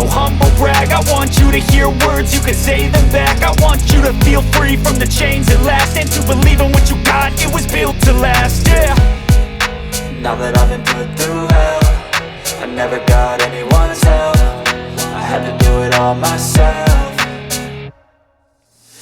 humble brag. I want you to hear words, you can say them back. I want you to feel free from the chains at last, and to believe in what you got, it was built to last, yeah. Now that I've been put through hell, I never got anyone's help. I had to do it all myself.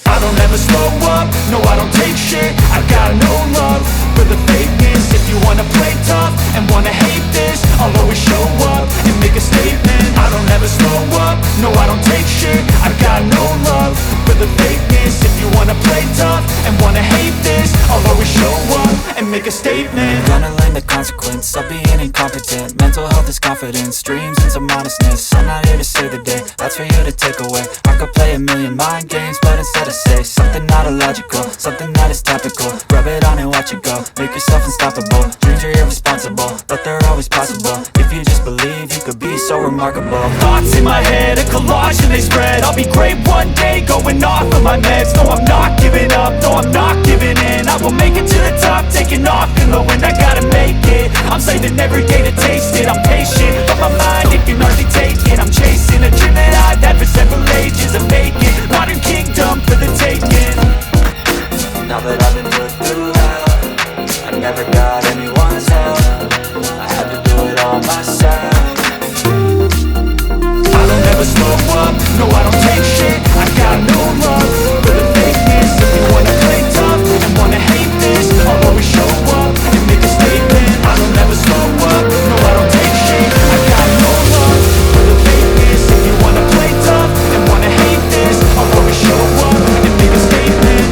I don't ever slow up, no I don't take shit. I got no love for the fakeness. If you wanna play tough and wanna hate this, I'll always show up and make a statement. I don't ever slow up, no I don't take shit. I got no love for the fakeness. If you wanna play tough and wanna hate this, I'll always show up and make a statement. Gonna learn the consequence of being incompetent. Mental health is confidence, dreams and some honestness. I'm not here to save the day, that's for you to take away. I could play a million mind games, but instead I say something not illogical, something that is topical. Rub it on and watch it go, make yourself unstoppable. Dreams are irresponsible, but they're always possible. If you just believe, you could be so remarkable. Thoughts in my head, a collage and they spread. I'll be great one day, going off of my meds. No, I'm not giving up, no, I'm not giving in. I will make it to the top, taking off in the wind. I gotta make it, I'm saving every day to taste it. I'm patient, but my mind, it can hardly take it. I'm chasing a dream that I've had for several ages. I'm making modern kingdom for the taking. Now that I've been put through hell, I never got anyone's help. I had to do it all myself. I don't ever slow up, no I don't take shit. I got no love for the fakeness. If you wanna play tough and wanna hate this, I'll always show up and make a statement. I don't ever slow up, no I don't take shit. I got no love for the fakeness. If you wanna play tough and wanna hate this, I'll always show up and make a statement.